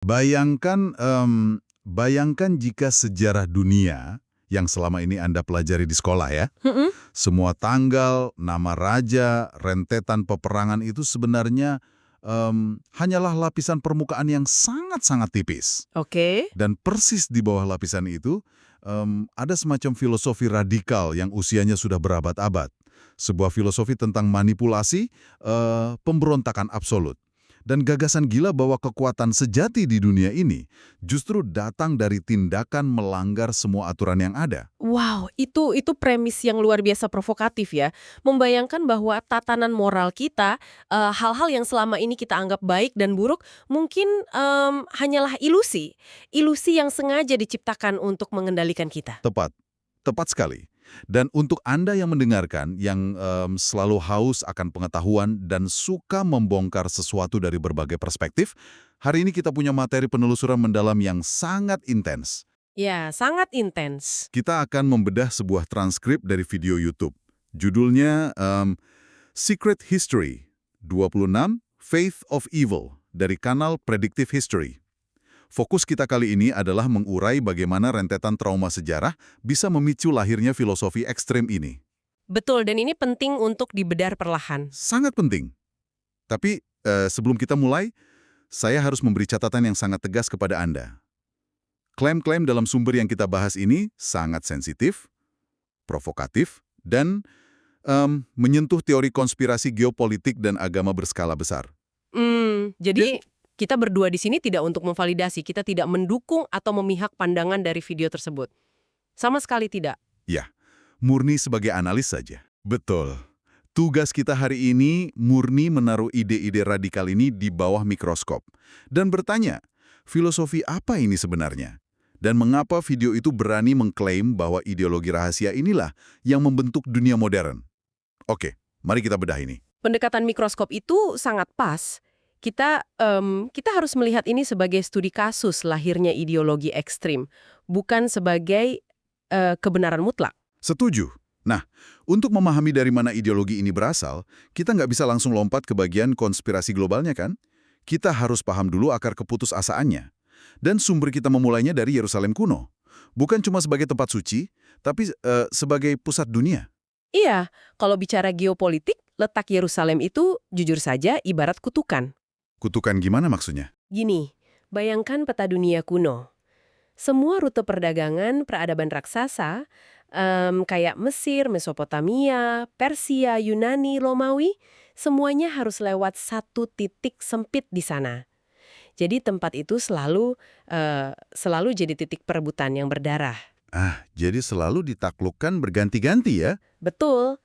Bayangkan jika sejarah dunia yang selama ini Anda pelajari di sekolah ya, Mm-mm. semua tanggal, nama raja, rentetan peperangan itu sebenarnya hanyalah lapisan permukaan yang sangat-sangat tipis. Oke. Dan persis di bawah lapisan itu, ada semacam filosofi radikal yang usianya sudah berabad-abad. Sebuah filosofi tentang manipulasi, pemberontakan absolut. Dan gagasan gila bahwa kekuatan sejati di dunia ini justru datang dari tindakan melanggar semua aturan yang ada. Wow, itu premis yang luar biasa provokatif ya. Membayangkan bahwa tatanan moral kita, hal-hal yang selama ini kita anggap baik dan buruk, mungkin hanyalah ilusi. Ilusi yang sengaja diciptakan untuk mengendalikan kita. Tepat, tepat sekali. Dan untuk Anda yang mendengarkan, yang selalu haus akan pengetahuan dan suka membongkar sesuatu dari berbagai perspektif, hari ini kita punya materi penelusuran mendalam yang sangat intens. Ya, sangat intens. Kita akan membedah sebuah transkrip dari video YouTube. Judulnya Secret History 26 Faith of Evil dari kanal Predictive History. Fokus kita kali ini adalah mengurai bagaimana rentetan trauma sejarah bisa memicu lahirnya filosofi ekstrem ini. Betul, dan ini penting untuk dibedar perlahan. Sangat penting. Tapi sebelum kita mulai, saya harus memberi catatan yang sangat tegas kepada Anda. Klaim-klaim dalam sumber yang kita bahas ini sangat sensitif, provokatif, dan menyentuh teori konspirasi geopolitik dan agama berskala besar. Jadi kita berdua di sini tidak untuk memvalidasi, kita tidak mendukung atau memihak pandangan dari video tersebut. Sama sekali tidak. Ya, murni sebagai analis saja. Betul. Tugas kita hari ini murni menaruh ide-ide radikal ini di bawah mikroskop. Dan bertanya, filosofi apa ini sebenarnya? Dan mengapa video itu berani mengklaim bahwa ideologi rahasia inilah yang membentuk dunia modern? Oke, mari kita bedah ini. Pendekatan mikroskop itu sangat pas. Kita harus melihat ini sebagai studi kasus lahirnya ideologi ekstrim, bukan sebagai kebenaran mutlak. Setuju. Nah, untuk memahami dari mana ideologi ini berasal, kita nggak bisa langsung lompat ke bagian konspirasi globalnya kan? Kita harus paham dulu akar keputusasaannya. Dan sumber kita memulainya dari Yerusalem kuno. Bukan cuma sebagai tempat suci, tapi sebagai pusat dunia. Iya, kalau bicara geopolitik, letak Yerusalem itu jujur saja ibarat kutukan. Kutukan gimana maksudnya? Gini, bayangkan peta dunia kuno. Semua rute perdagangan peradaban raksasa, kayak Mesir, Mesopotamia, Persia, Yunani, Romawi, semuanya harus lewat satu titik sempit di sana. Jadi tempat itu selalu jadi titik perebutan yang berdarah. Jadi selalu ditaklukkan berganti-ganti ya? Betul.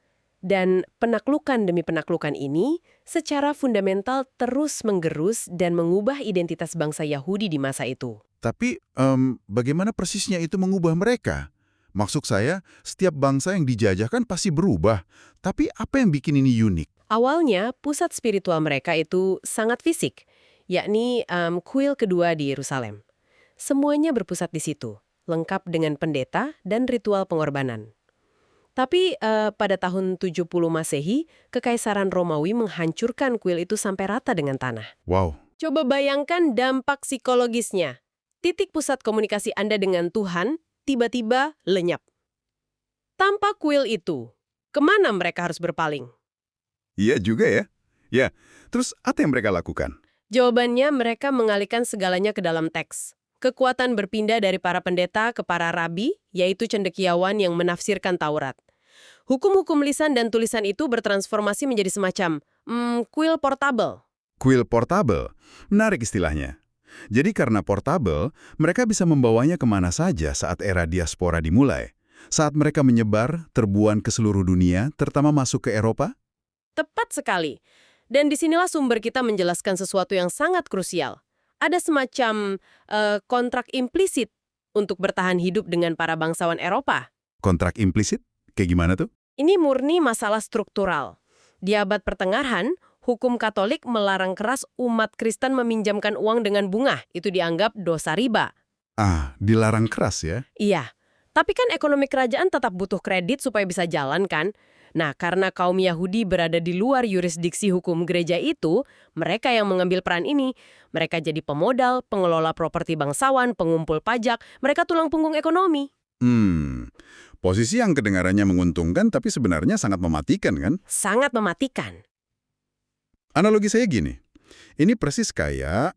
Dan penaklukan demi penaklukan ini secara fundamental terus menggerus dan mengubah identitas bangsa Yahudi di masa itu. Tapi bagaimana persisnya itu mengubah mereka? Maksud saya, setiap bangsa yang dijajah kan pasti berubah. Tapi apa yang bikin ini unik? Awalnya, pusat spiritual mereka itu sangat fisik, yakni kuil kedua di Yerusalem. Semuanya berpusat di situ, lengkap dengan pendeta dan ritual pengorbanan. Tapi pada tahun 70 Masehi, Kekaisaran Romawi menghancurkan kuil itu sampai rata dengan tanah. Wow. Coba bayangkan dampak psikologisnya. Titik pusat komunikasi Anda dengan Tuhan tiba-tiba lenyap. Tanpa kuil itu, kemana mereka harus berpaling? Iya juga ya. Ya, terus apa yang mereka lakukan? Jawabannya mereka mengalihkan segalanya ke dalam teks. Kekuatan berpindah dari para pendeta ke para rabi, yaitu cendekiawan yang menafsirkan Taurat. Hukum-hukum lisan dan tulisan itu bertransformasi menjadi semacam kuil portable. Kuil portable. Menarik istilahnya. Jadi karena portable, mereka bisa membawanya kemana saja saat era diaspora dimulai. Saat mereka menyebar, terbuan ke seluruh dunia, terutama masuk ke Eropa? Tepat sekali. Dan disinilah sumber kita menjelaskan sesuatu yang sangat krusial. Ada semacam kontrak implisit untuk bertahan hidup dengan para bangsawan Eropa. Kontrak implisit? Kayak gimana tuh? Ini murni masalah struktural. Di abad pertengahan, hukum Katolik melarang keras umat Kristen meminjamkan uang dengan bunga. Itu dianggap dosa riba. Dilarang keras ya? Iya, tapi kan ekonomi kerajaan tetap butuh kredit supaya bisa jalan kan? Nah, karena kaum Yahudi berada di luar yurisdiksi hukum gereja itu, mereka yang mengambil peran ini. Mereka jadi pemodal, pengelola properti bangsawan, pengumpul pajak, mereka tulang punggung ekonomi. Posisi yang kedengarannya menguntungkan tapi sebenarnya sangat mematikan kan? Sangat mematikan. Analogi saya gini, ini persis kayak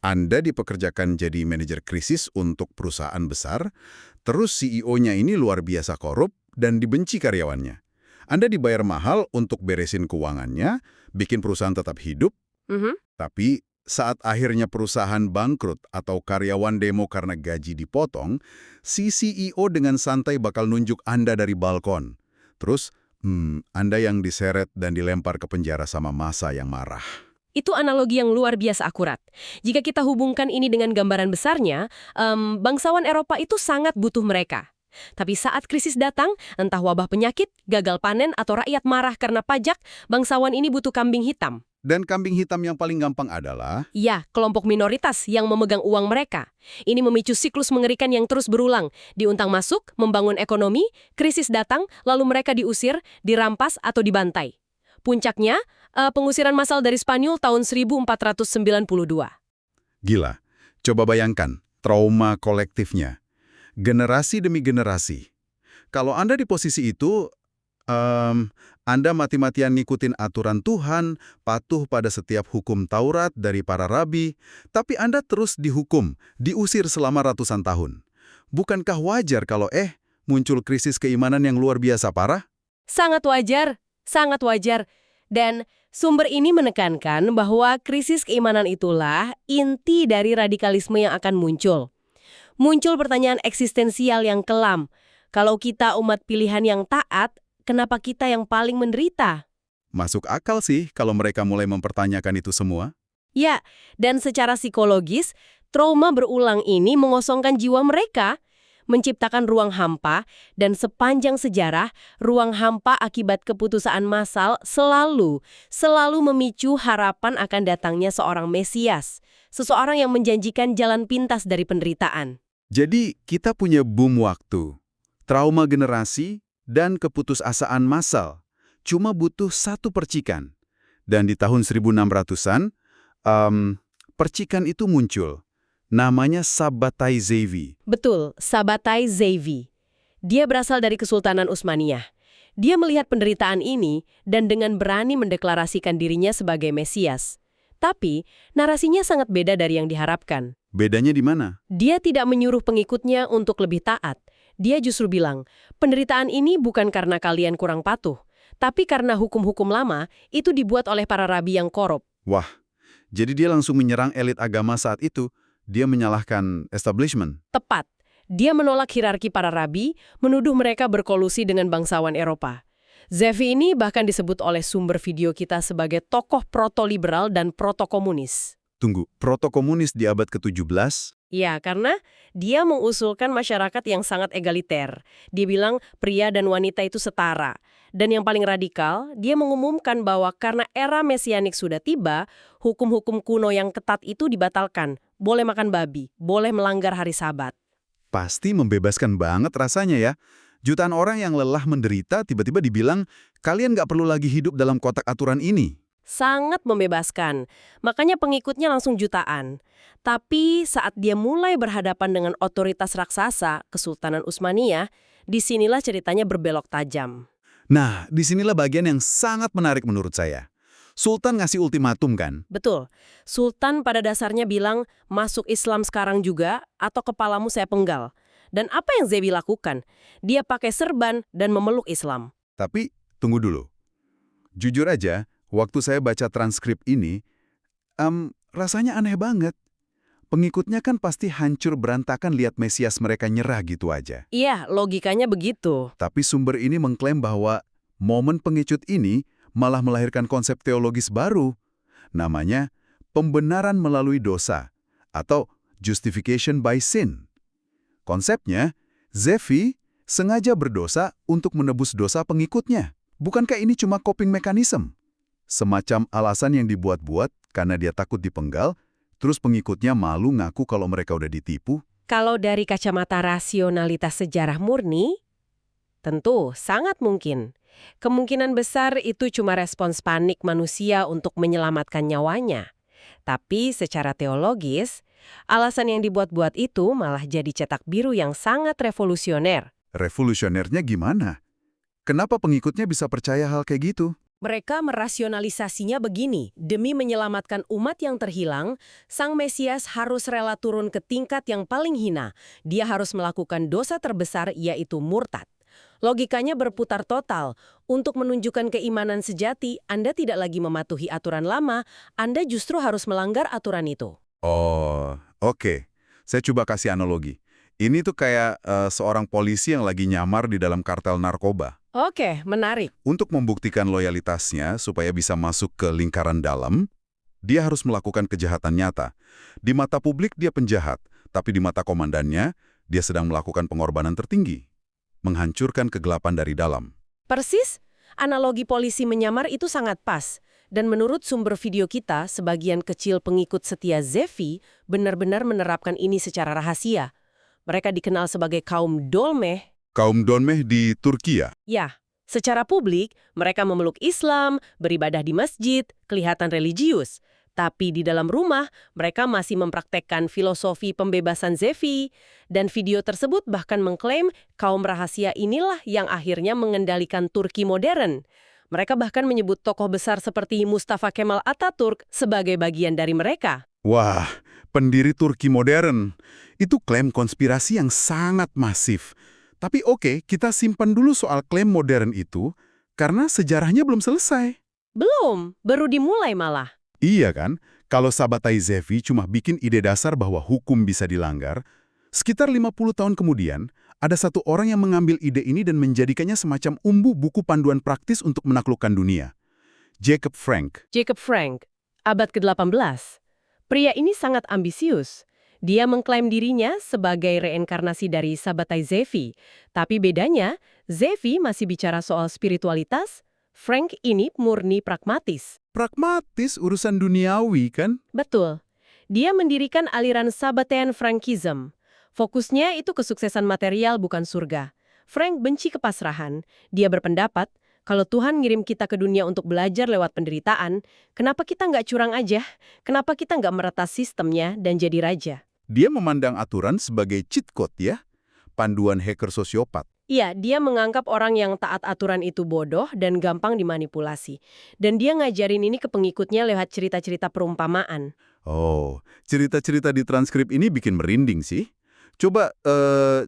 Anda dipekerjakan jadi manajer krisis untuk perusahaan besar, terus CEO-nya ini luar biasa korup dan dibenci karyawannya. Anda dibayar mahal untuk beresin keuangannya, bikin perusahaan tetap hidup, tapi saat akhirnya perusahaan bangkrut atau karyawan demo karena gaji dipotong, si CEO dengan santai bakal nunjuk Anda dari balkon. Terus, Anda yang diseret dan dilempar ke penjara sama massa yang marah. Itu analogi yang luar biasa akurat. Jika kita hubungkan ini dengan gambaran besarnya, bangsawan Eropa itu sangat butuh mereka. Tapi saat krisis datang, entah wabah penyakit, gagal panen, atau rakyat marah karena pajak, bangsawan ini butuh kambing hitam. Dan kambing hitam yang paling gampang adalah... Ya, kelompok minoritas yang memegang uang mereka. Ini memicu siklus mengerikan yang terus berulang. Diuntang masuk, membangun ekonomi, krisis datang, lalu mereka diusir, dirampas, atau dibantai. Puncaknya, pengusiran massal dari Spanyol tahun 1492. Gila. Coba bayangkan, trauma kolektifnya. Generasi demi generasi. Kalau Anda di posisi itu, Anda mati-matian ngikutin aturan Tuhan, patuh pada setiap hukum Taurat dari para rabi, tapi Anda terus dihukum, diusir selama ratusan tahun. Bukankah wajar kalau muncul krisis keimanan yang luar biasa parah? Sangat wajar, sangat wajar. Dan sumber ini menekankan bahwa krisis keimanan itulah inti dari radikalisme yang akan muncul. Muncul pertanyaan eksistensial yang kelam. Kalau kita umat pilihan yang taat, kenapa kita yang paling menderita? Masuk akal sih kalau mereka mulai mempertanyakan itu semua. Ya, dan secara psikologis, trauma berulang ini mengosongkan jiwa mereka, menciptakan ruang hampa, dan sepanjang sejarah, ruang hampa akibat keputusaan massal selalu memicu harapan akan datangnya seorang Mesias, seseorang yang menjanjikan jalan pintas dari penderitaan. Jadi, kita punya boom waktu, trauma generasi, dan keputusasaan massal. Cuma butuh satu percikan. Dan di tahun 1600-an, percikan itu muncul. Namanya Sabbatai Zevi. Betul, Sabbatai Zevi. Dia berasal dari Kesultanan Utsmaniyah. Dia melihat penderitaan ini dan dengan berani mendeklarasikan dirinya sebagai Mesias. Tapi, narasinya sangat beda dari yang diharapkan. Bedanya di mana? Dia tidak menyuruh pengikutnya untuk lebih taat. Dia justru bilang, penderitaan ini bukan karena kalian kurang patuh, tapi karena hukum-hukum lama itu dibuat oleh para rabi yang korup. Wah, jadi dia langsung menyerang elit agama saat itu. Dia menyalahkan establishment. Tepat. Dia menolak hierarki para rabi, menuduh mereka berkolusi dengan bangsawan Eropa. Zevi ini bahkan disebut oleh sumber video kita sebagai tokoh proto-liberal dan proto-komunis. Tunggu, proto-komunis di abad ke-17? Ya, karena dia mengusulkan masyarakat yang sangat egaliter. Dia bilang pria dan wanita itu setara. Dan yang paling radikal, dia mengumumkan bahwa karena era mesianik sudah tiba, hukum-hukum kuno yang ketat itu dibatalkan. Boleh makan babi, boleh melanggar hari Sabat. Pasti membebaskan banget rasanya ya. Jutaan orang yang lelah menderita tiba-tiba dibilang, kalian nggak perlu lagi hidup dalam kotak aturan ini. Sangat membebaskan. Makanya pengikutnya langsung jutaan. Tapi saat dia mulai berhadapan dengan otoritas raksasa, Kesultanan Utsmaniyah, disinilah ceritanya berbelok tajam. Nah, disinilah bagian yang sangat menarik menurut saya. Sultan ngasih ultimatum kan? Betul. Sultan pada dasarnya bilang, masuk Islam sekarang juga, atau kepalamu saya penggal. Dan apa yang Zevi lakukan? Dia pakai serban dan memeluk Islam. Tapi, tunggu dulu. Jujur aja, waktu saya baca transkrip ini, rasanya aneh banget. Pengikutnya kan pasti hancur berantakan lihat Mesias mereka nyerah gitu aja. Iya, logikanya begitu. Tapi sumber ini mengklaim bahwa momen pengecut ini malah melahirkan konsep teologis baru. Namanya pembenaran melalui dosa atau justification by sin. Konsepnya, Zevi sengaja berdosa untuk menebus dosa pengikutnya. Bukankah ini cuma coping mechanism? Semacam alasan yang dibuat-buat karena dia takut dipenggal, terus pengikutnya malu ngaku kalau mereka udah ditipu? Kalau dari kacamata rasionalitas sejarah murni, tentu sangat mungkin. Kemungkinan besar itu cuma respons panik manusia untuk menyelamatkan nyawanya. Tapi secara teologis, alasan yang dibuat-buat itu malah jadi cetak biru yang sangat revolusioner. Revolusionernya gimana? Kenapa pengikutnya bisa percaya hal kayak gitu? Mereka merasionalisasinya begini, demi menyelamatkan umat yang terhilang, Sang Mesias harus rela turun ke tingkat yang paling hina. Dia harus melakukan dosa terbesar, yaitu murtad. Logikanya berputar total. Untuk menunjukkan keimanan sejati, Anda tidak lagi mematuhi aturan lama, Anda justru harus melanggar aturan itu. Oh, oke. Saya coba kasih analogi. Ini tuh kayak seorang polisi yang lagi nyamar di dalam kartel narkoba. Oke, menarik. Untuk membuktikan loyalitasnya supaya bisa masuk ke lingkaran dalam, dia harus melakukan kejahatan nyata. Di mata publik dia penjahat, tapi di mata komandannya, dia sedang melakukan pengorbanan tertinggi. Menghancurkan kegelapan dari dalam. Persis, analogi polisi menyamar itu sangat pas. Dan menurut sumber video kita, sebagian kecil pengikut setia Zevi benar-benar menerapkan ini secara rahasia. Mereka dikenal sebagai kaum Dolmeh. Kaum Donmeh di Turki ya? Ya, secara publik, mereka memeluk Islam, beribadah di masjid, kelihatan religius. Tapi di dalam rumah, mereka masih mempraktekkan filosofi pembebasan Zevi. Dan video tersebut bahkan mengklaim kaum rahasia inilah yang akhirnya mengendalikan Turki modern. Mereka bahkan menyebut tokoh besar seperti Mustafa Kemal Atatürk sebagai bagian dari mereka. Wah, pendiri Turki modern. Itu klaim konspirasi yang sangat masif. Tapi oke, kita simpan dulu soal klaim modern itu, karena sejarahnya belum selesai. Belum, baru dimulai malah. Iya kan? Kalau Sabbatai Zevi cuma bikin ide dasar bahwa hukum bisa dilanggar, sekitar 50 tahun kemudian, ada satu orang yang mengambil ide ini dan menjadikannya semacam umbu buku panduan praktis untuk menaklukkan dunia. Jacob Frank. Jacob Frank, abad ke-18. Pria ini sangat ambisius. Dia mengklaim dirinya sebagai reinkarnasi dari Sabbatai Zevi. Tapi bedanya, Zevi masih bicara soal spiritualitas, Frank ini murni pragmatis. Pragmatis urusan duniawi kan? Betul. Dia mendirikan aliran Sabbatean Frankism. Fokusnya itu kesuksesan material bukan surga. Frank benci kepasrahan. Dia berpendapat, kalau Tuhan ngirim kita ke dunia untuk belajar lewat penderitaan, kenapa kita nggak curang aja? Kenapa kita nggak meretas sistemnya dan jadi raja? Dia memandang aturan sebagai cheat code ya, panduan hacker sosiopat. Iya, dia menganggap orang yang taat aturan itu bodoh dan gampang dimanipulasi. Dan dia ngajarin ini ke pengikutnya lewat cerita-cerita perumpamaan. Oh, cerita-cerita di transkrip ini bikin merinding sih. Coba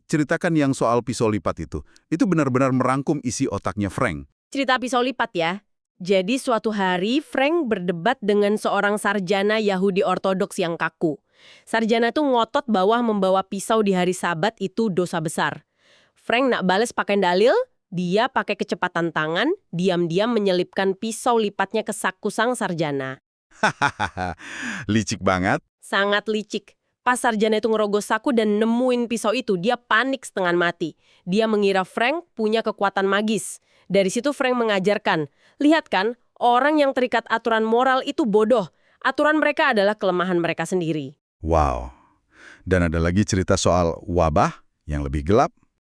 ceritakan yang soal pisau lipat itu. Itu benar-benar merangkum isi otaknya Frank. Cerita pisau lipat ya. Jadi suatu hari Frank berdebat dengan seorang sarjana Yahudi Ortodoks yang kaku. Sarjana itu ngotot bahwa membawa pisau di hari Sabat itu dosa besar. Frank nak bales pakai dalil, dia pakai kecepatan tangan, diam-diam menyelipkan pisau lipatnya ke saku sang sarjana. Hahaha, licik banget. Sangat licik. Pas sarjana itu ngerogos saku dan nemuin pisau itu, dia panik setengah mati. Dia mengira Frank punya kekuatan magis. Dari situ Frank mengajarkan, lihat kan, orang yang terikat aturan moral itu bodoh. Aturan mereka adalah kelemahan mereka sendiri. Wow. Dan ada lagi cerita soal wabah yang lebih gelap.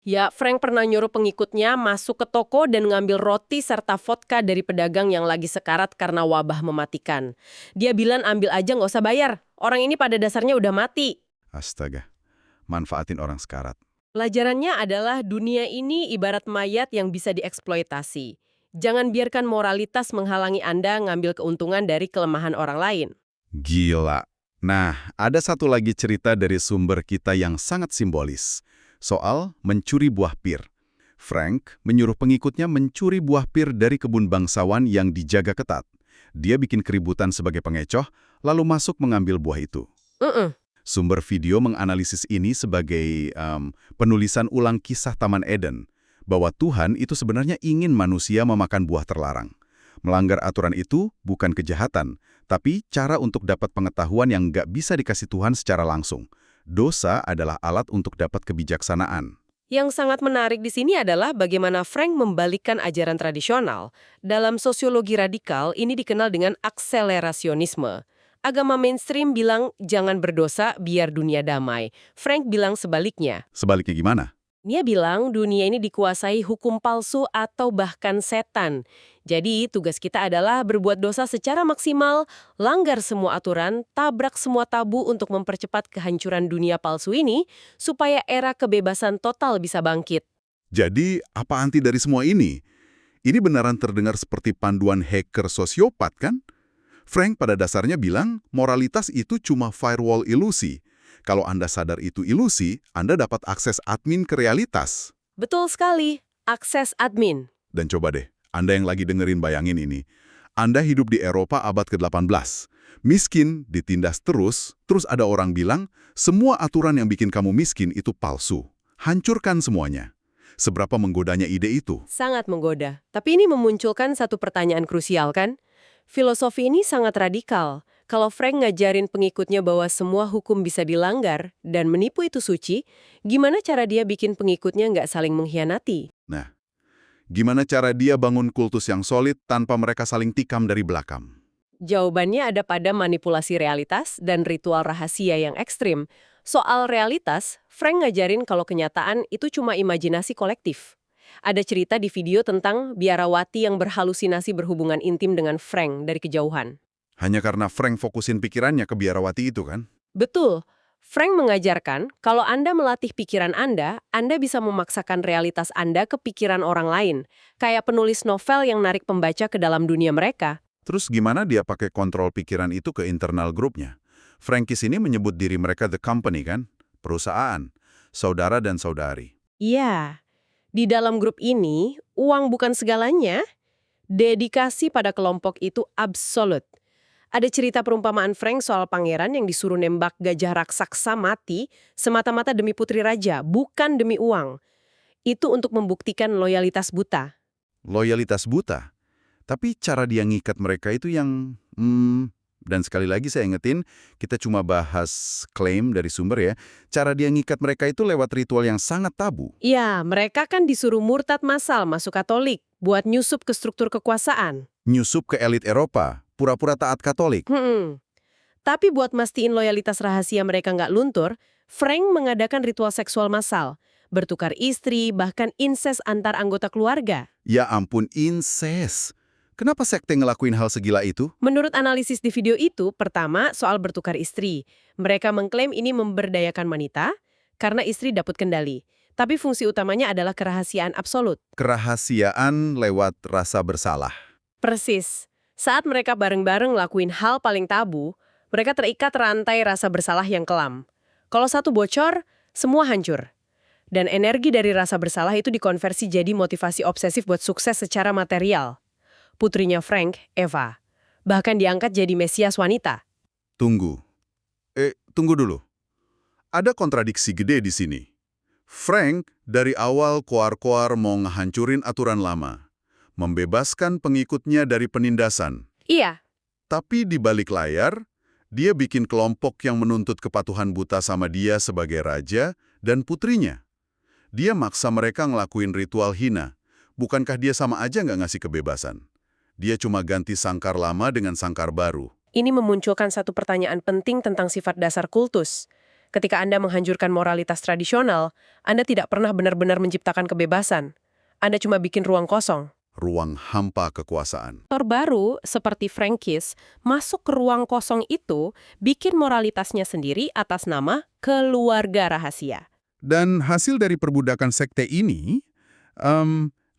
Ya, Frank pernah nyuruh pengikutnya masuk ke toko dan ngambil roti serta vodka dari pedagang yang lagi sekarat karena wabah mematikan. Dia bilang ambil aja nggak usah bayar. Orang ini pada dasarnya udah mati. Astaga, manfaatin orang sekarat. Pelajarannya adalah dunia ini ibarat mayat yang bisa dieksploitasi. Jangan biarkan moralitas menghalangi Anda ngambil keuntungan dari kelemahan orang lain. Gila. Nah, ada satu lagi cerita dari sumber kita yang sangat simbolis. Soal mencuri buah pir. Frank menyuruh pengikutnya mencuri buah pir dari kebun bangsawan yang dijaga ketat. Dia bikin keributan sebagai pengecoh, lalu masuk mengambil buah itu. Sumber video menganalisis ini sebagai penulisan ulang kisah Taman Eden, bahwa Tuhan itu sebenarnya ingin manusia memakan buah terlarang. Melanggar aturan itu bukan kejahatan, tapi cara untuk dapat pengetahuan yang nggak bisa dikasih Tuhan secara langsung. Dosa adalah alat untuk dapat kebijaksanaan. Yang sangat menarik di sini adalah bagaimana Frank membalikkan ajaran tradisional. Dalam sosiologi radikal, ini dikenal dengan akselerasionisme. Agama mainstream bilang jangan berdosa biar dunia damai. Frank bilang sebaliknya. Sebaliknya gimana? Dia bilang dunia ini dikuasai hukum palsu atau bahkan setan. Jadi tugas kita adalah berbuat dosa secara maksimal, langgar semua aturan, tabrak semua tabu untuk mempercepat kehancuran dunia palsu ini, supaya era kebebasan total bisa bangkit. Jadi, apa anti dari semua ini? Ini beneran terdengar seperti panduan hacker sosiopat, kan? Frank pada dasarnya bilang, moralitas itu cuma firewall ilusi. Kalau Anda sadar itu ilusi, Anda dapat akses admin ke realitas. Betul sekali, akses admin. Dan coba deh, Anda yang lagi dengerin bayangin ini. Anda hidup di Eropa abad ke-18. Miskin, ditindas terus ada orang bilang, semua aturan yang bikin kamu miskin itu palsu. Hancurkan semuanya. Seberapa menggodanya ide itu? Sangat menggoda. Tapi ini memunculkan satu pertanyaan krusial kan? Filosofi ini sangat radikal. Kalau Frank ngajarin pengikutnya bahwa semua hukum bisa dilanggar dan menipu itu suci, gimana cara dia bikin pengikutnya nggak saling mengkhianati? Nah, gimana cara dia bangun kultus yang solid tanpa mereka saling tikam dari belakang? Jawabannya ada pada manipulasi realitas dan ritual rahasia yang ekstrim. Soal realitas, Frank ngajarin kalau kenyataan itu cuma imajinasi kolektif. Ada cerita di video tentang biarawati yang berhalusinasi berhubungan intim dengan Frank dari kejauhan. Hanya karena Frank fokusin pikirannya ke biarawati itu kan? Betul. Frank mengajarkan kalau Anda melatih pikiran Anda bisa memaksakan realitas Anda ke pikiran orang lain. Kayak penulis novel yang narik pembaca ke dalam dunia mereka. Terus gimana dia pakai kontrol pikiran itu ke internal grupnya? Frankis ini menyebut diri mereka the company kan? Perusahaan, saudara dan saudari. Iya, di dalam grup ini, uang bukan segalanya. Dedikasi pada kelompok itu absolut. Ada cerita perumpamaan Frank soal pangeran yang disuruh nembak gajah raksasa mati semata-mata demi putri raja, bukan demi uang. Itu untuk membuktikan loyalitas buta. Loyalitas buta. Tapi cara dia ngikat mereka itu yang... dan sekali lagi saya ingetin, kita cuma bahas klaim dari sumber ya. Cara dia ngikat mereka itu lewat ritual yang sangat tabu. Iya, mereka kan disuruh murtad massal masuk Katolik buat nyusup ke struktur kekuasaan. Nyusup ke elit Eropa, pura-pura taat Katolik. Tapi buat mastiin loyalitas rahasia mereka nggak luntur, Frank mengadakan ritual seksual massal, bertukar istri, bahkan inses antar anggota keluarga. Ya ampun, inses. Kenapa sekte ngelakuin hal segila itu? Menurut analisis di video itu, pertama soal bertukar istri. Mereka mengklaim ini memberdayakan wanita karena istri dapat kendali. Tapi fungsi utamanya adalah kerahasiaan absolut. Kerahasiaan lewat rasa bersalah. Persis. Saat mereka bareng-bareng ngelakuin hal paling tabu, mereka terikat rantai rasa bersalah yang kelam. Kalau satu bocor, semua hancur. Dan energi dari rasa bersalah itu dikonversi jadi motivasi obsesif buat sukses secara material. Putrinya Frank, Eva, bahkan diangkat jadi mesias wanita. Tunggu dulu. Ada kontradiksi gede di sini. Frank dari awal koar-koar mau ngehancurin aturan lama, membebaskan pengikutnya dari penindasan. Iya, Tapi di balik layar, dia bikin kelompok yang menuntut kepatuhan buta sama dia sebagai raja dan putrinya. Dia maksa mereka ngelakuin ritual hina. Bukankah dia sama aja nggak ngasih kebebasan? Dia cuma ganti sangkar lama dengan sangkar baru. ini memunculkan satu pertanyaan penting tentang sifat dasar kultus. Ketika Anda menghancurkan moralitas tradisional, Anda tidak pernah benar-benar menciptakan kebebasan. Anda cuma bikin ruang kosong. Ruang hampa kekuasaan. Aktor baru, seperti Frankis, masuk ke ruang kosong itu, bikin moralitasnya sendiri atas nama keluarga rahasia. Dan hasil dari perbudakan sekte ini,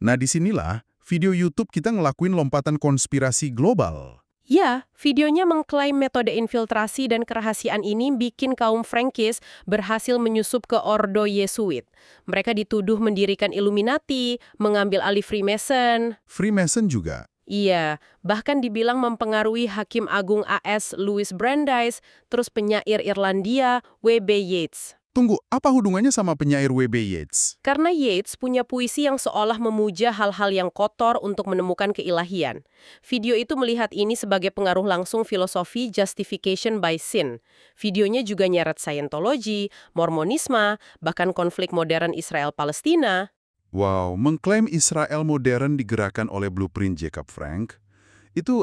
nah disinilah video YouTube kita ngelakuin lompatan konspirasi global. Ya, videonya mengklaim metode infiltrasi dan kerahasiaan ini bikin kaum Frankis berhasil menyusup ke Ordo Yesuit. Mereka dituduh mendirikan Illuminati, mengambil alih Freemason. Freemason juga. Iya, bahkan dibilang mempengaruhi Hakim Agung AS Louis Brandeis, terus penyair Irlandia W.B. Yeats. Tunggu, apa hubungannya sama penyair W.B. Yeats? Karena Yeats punya puisi yang seolah memuja hal-hal yang kotor untuk menemukan keilahian. Video itu melihat ini sebagai pengaruh langsung filosofi justification by sin. Videonya juga nyeret Scientology, Mormonisme, bahkan konflik modern Israel-Palestina. Wow, mengklaim Israel modern digerakkan oleh blueprint Jacob Frank, itu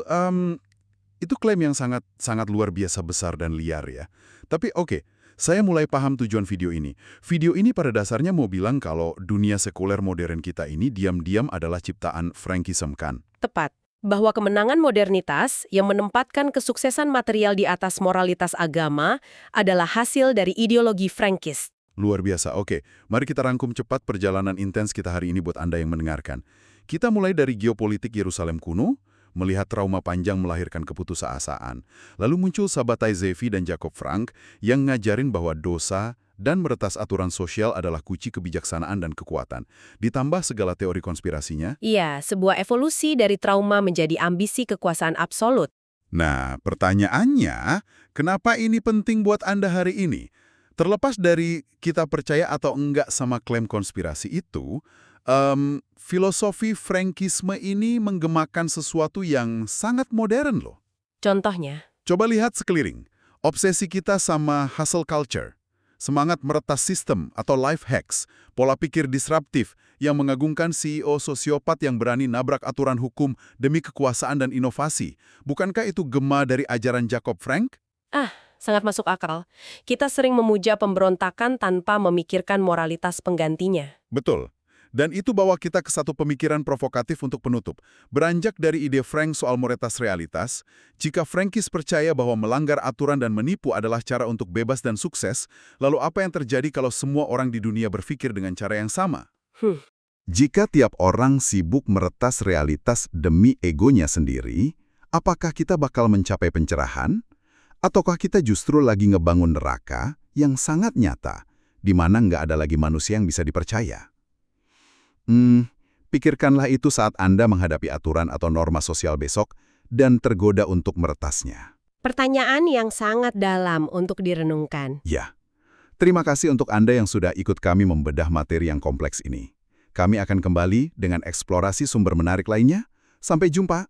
klaim yang sangat luar biasa besar dan liar ya. Tapi oke, Saya mulai paham tujuan video ini. Video ini pada dasarnya mau bilang kalau dunia sekuler modern kita ini diam-diam adalah ciptaan Frankism kan? Tepat. Bahwa kemenangan modernitas yang menempatkan kesuksesan material di atas moralitas agama adalah hasil dari ideologi Frankist. Luar biasa. Oke, mari kita rangkum cepat perjalanan intens kita hari ini buat Anda yang mendengarkan. Kita mulai dari geopolitik Yerusalem kuno, melihat trauma panjang melahirkan keputusasaan. Lalu muncul Sabbatai Zevi dan Jacob Frank yang ngajarin bahwa dosa dan meretas aturan sosial adalah kunci kebijaksanaan dan kekuatan. Ditambah segala teori konspirasinya. Iya, sebuah evolusi dari trauma menjadi ambisi kekuasaan absolut. Nah, pertanyaannya, kenapa ini penting buat Anda hari ini? Terlepas dari kita percaya atau enggak sama klaim konspirasi itu, filosofi Frankisme ini menggemakan sesuatu yang sangat modern loh. Contohnya, Coba lihat sekeliling. Obsesi kita sama hustle culture. Semangat meretas sistem atau life hacks. Pola pikir disruptif yang mengagungkan CEO sosiopat yang berani nabrak aturan hukum demi kekuasaan dan inovasi. Bukankah itu gema dari ajaran Jacob Frank? sangat masuk akal. Kita sering memuja pemberontakan tanpa memikirkan moralitas penggantinya. Betul. Dan itu bawa kita ke satu pemikiran provokatif untuk penutup. Beranjak dari ide Frank soal moralitas realitas, jika Frankis percaya bahwa melanggar aturan dan menipu adalah cara untuk bebas dan sukses, lalu apa yang terjadi kalau semua orang di dunia berpikir dengan cara yang sama? Jika tiap orang sibuk meretas realitas demi egonya sendiri, apakah kita bakal mencapai pencerahan? Ataukah kita justru lagi ngebangun neraka yang sangat nyata, di mana nggak ada lagi manusia yang bisa dipercaya? Pikirkanlah itu saat Anda menghadapi aturan atau norma sosial besok dan tergoda untuk meretasnya. Pertanyaan yang sangat dalam untuk direnungkan. Ya, terima kasih untuk Anda yang sudah ikut kami membedah materi yang kompleks ini. Kami akan kembali dengan eksplorasi sumber menarik lainnya. Sampai jumpa!